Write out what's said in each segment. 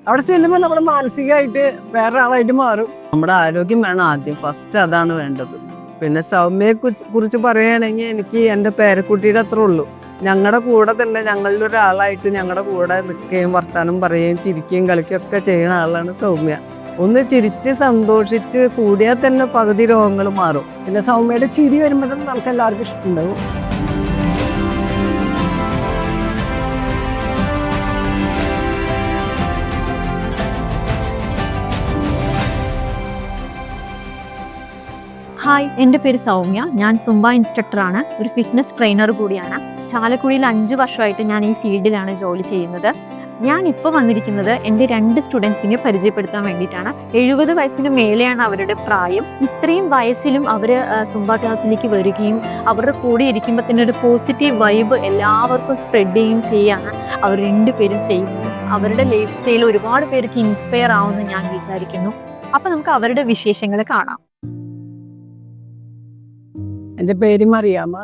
അവിടെ ചെല്ലുമ്പോൾ നമ്മൾ മാനസികമായിട്ട് വേറെ ആളായിട്ട് മാറും. നമ്മുടെ ആരോഗ്യം വേണം ആദ്യം, ഫസ്റ്റ് അതാണ് വേണ്ടത്. പിന്നെ സൗമ്യയെ കുറിച്ച് പറയുകയാണെങ്കിൽ എനിക്ക് എൻ്റെ പേരക്കുട്ടിയുടെ അത്ര ഉള്ളൂ. ഞങ്ങളുടെ കൂടെ തന്നെ ഞങ്ങളിൽ ഒരാളായിട്ട് ഞങ്ങളുടെ കൂടെ നിൽക്കുകയും വർത്താനം പറയുകയും ചിരിക്കുകയും കളിക്കുകയും ഒക്കെ ചെയ്യുന്ന ആളാണ് സൗമ്യ. ഒന്ന് ചിരിച്ച് സന്തോഷിച്ച് കൂടിയാൽ തന്നെ പകുതി രോഗങ്ങൾ മാറും. പിന്നെ സൗമ്യയുടെ ചിരി വരുമ്പോൾ തന്നെ നമുക്ക് എല്ലാവർക്കും ഇഷ്ടമുണ്ടാവും. ഹായ്, എൻ്റെ പേര് സൗമ്യ. ഞാൻ സുംബ ഇൻസ്ട്രക്ടറാണ്, ഒരു ഫിറ്റ്നസ് ട്രെയിനർ കൂടിയാണ്. ചാലക്കുടിയിൽ 5 വർഷമായിട്ട് ഞാൻ ഈ ഫീൽഡിലാണ് ജോലി ചെയ്യുന്നത്. ഞാൻ ഇപ്പോൾ വന്നിരിക്കുന്നത് എൻ്റെ 2 സ്റ്റുഡൻസിനെ പരിചയപ്പെടുത്താൻ വേണ്ടിയിട്ടാണ്. 70 വയസ്സിന് മേലെയാണ് അവരുടെ പ്രായം. ഇത്രയും വയസ്സിലും അവർ സുംബ ക്ലാസ്സിലേക്ക് വരികയും അവരുടെ കൂടെ ഇരിക്കുമ്പോൾ തന്നെ ഒരു പോസിറ്റീവ് വൈബ് എല്ലാവർക്കും സ്പ്രെഡ് ചെയ്യുകയും ചെയ്യാണ് അവർ 2 പേരും ചെയ്യുന്നത്. അവരുടെ ലൈഫ് സ്റ്റൈൽ ഒരുപാട് പേർക്ക് ഇൻസ്പയർ ആവുമെന്ന് ഞാൻ വിചാരിക്കുന്നു. അപ്പോൾ നമുക്ക് അവരുടെ വിശേഷങ്ങൾ കാണാം. എൻ്റെ പേര് മറിയാമ്മ,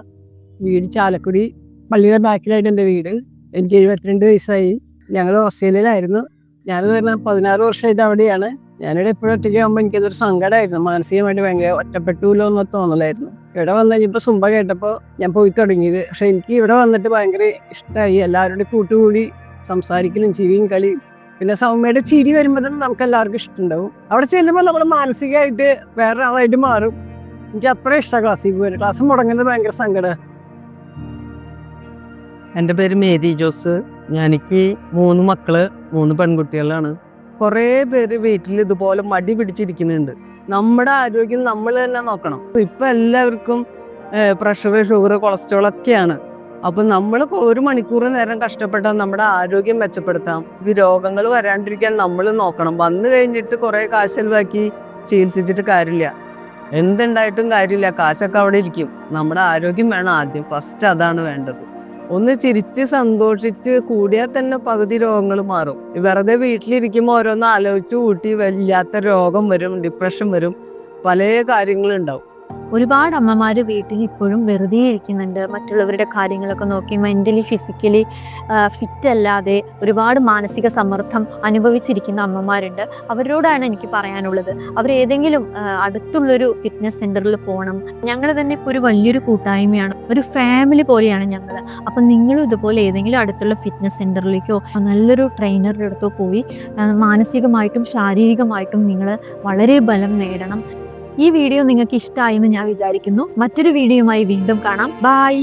വീട് ചാലക്കുടി, പള്ളിയുടെ ബാക്കിലായിട്ട് എൻ്റെ വീട്. എനിക്ക് 72 വയസ്സായി. ഞങ്ങൾ ഓസ്ട്രേലിയയിലായിരുന്നു. ഞാനത് പറഞ്ഞാൽ 16 വർഷമായിട്ട് അവിടെയാണ്. ഞാനിവിടെ എപ്പോഴും ഒറ്റയ്ക്ക് ആകുമ്പോൾ എനിക്കതൊരു സങ്കടമായിരുന്നു. മാനസികമായിട്ട് ഭയങ്കര ഒറ്റപ്പെട്ടുല്ലോ എന്ന് തോന്നലായിരുന്നു. ഇവിടെ വന്നു കഴിഞ്ഞപ്പോൾ സുംബ കേട്ടപ്പോൾ ഞാൻ പോയി തുടങ്ങിയത്. പക്ഷെ എനിക്ക് ഇവിടെ വന്നിട്ട് ഭയങ്കര ഇഷ്ടമായി. എല്ലാവരുടെ കൂട്ടുകൂടി സംസാരിക്കലും ചിരിയും കളിയും. പിന്നെ സൗമ്യയുടെ ചിരി വരുമ്പോൾ തന്നെ നമുക്ക് എല്ലാവർക്കും ഇഷ്ടമുണ്ടാവും. അവിടെ ചെല്ലുമ്പോൾ നമ്മൾ മാനസികമായിട്ട് വേറെ ആളായിട്ട് മാറും. എനിക്ക് അത്ര ഇഷ്ടമാണ് ക്ലാസ്സിൽ പോയി. ക്ലാസ് മുടങ്ങുന്നത് ഭയങ്കര സങ്കടം. എൻ്റെ പേര് മേരി ജോസ്. എനിക്ക് 3 മക്കള്, 3 പെൺകുട്ടികളാണ്. കുറേ പേര് വീട്ടിൽ ഇതുപോലെ മടി പിടിച്ചിരിക്കുന്നുണ്ട്. നമ്മുടെ ആരോഗ്യം നമ്മൾ തന്നെ നോക്കണം. ഇപ്പം എല്ലാവർക്കും പ്രഷർ, ഷുഗർ, കൊളസ്ട്രോൾ ഒക്കെയാണ്. അപ്പം നമ്മൾ 1 മണിക്കൂർ നേരം കഷ്ടപ്പെട്ടാൽ നമ്മുടെ ആരോഗ്യം മെച്ചപ്പെടുത്താം. ഈ രോഗങ്ങൾ വരാണ്ടിരിക്കാൻ നമ്മൾ നോക്കണം. വന്നു കഴിഞ്ഞിട്ട് കുറേ കാശ് ചെലവാക്കി ചികിത്സിച്ചിട്ട് കാര്യമില്ല. എന്തുണ്ടായിട്ടും കാര്യമില്ല, കാശൊക്കെ അവിടെ ഇരിക്കും. നമ്മുടെ ആരോഗ്യം വേണം ആദ്യം, ഫസ്റ്റ് അതാണ് വേണ്ടത്. ഒന്ന് ചിരിച്ച് സന്തോഷിച്ച് കൂടിയാൽ തന്നെ പകുതി രോഗങ്ങൾ മാറും. വെറുതെ വീട്ടിലിരിക്കുമ്പോൾ ഓരോന്ന് ആലോചിച്ച് കൂട്ടി വല്ലാത്ത രോഗം വരും, ഡിപ്രഷൻ വരും, പല കാര്യങ്ങളുണ്ടാവും. ഒരുപാട് അമ്മമാർ വീട്ടിൽ ഇപ്പോഴും വെറുതെ ഇരിക്കുന്നുണ്ട്. മറ്റുള്ളവരുടെ കാര്യങ്ങളൊക്കെ നോക്കി മെൻ്റലി ഫിസിക്കലി ഫിറ്റ് അല്ലാതെ ഒരുപാട് മാനസിക സമ്മർദ്ദം അനുഭവിച്ചിരിക്കുന്ന അമ്മമാരുണ്ട്. അവരോടാണ് എനിക്ക് പറയാനുള്ളത്, അവർ ഏതെങ്കിലും അടുത്തുള്ളൊരു ഫിറ്റ്നസ് സെൻ്ററിൽ പോകണം. ഞങ്ങൾ തന്നെ ഇപ്പോൾ ഒരു വലിയൊരു കൂട്ടായ്മയാണ്, ഒരു ഫാമിലി പോലെയാണ് ഞങ്ങൾ. അപ്പം നിങ്ങളും ഇതുപോലെ ഏതെങ്കിലും അടുത്തുള്ള ഫിറ്റ്നസ് സെൻ്ററിലേക്കോ നല്ലൊരു ട്രെയിനറുടെ അടുത്തോ പോയി മാനസികമായിട്ടും ശാരീരികമായിട്ടും നിങ്ങൾ വളരെ ബലം നേടണം. ഈ വീഡിയോ നിങ്ങൾക്ക് ഇഷ്ടമായെന്ന് ഞാൻ വിചാരിക്കുന്നു. മറ്റൊരു വീഡിയോയുമായി വീണ്ടും കാണാം. ബൈ.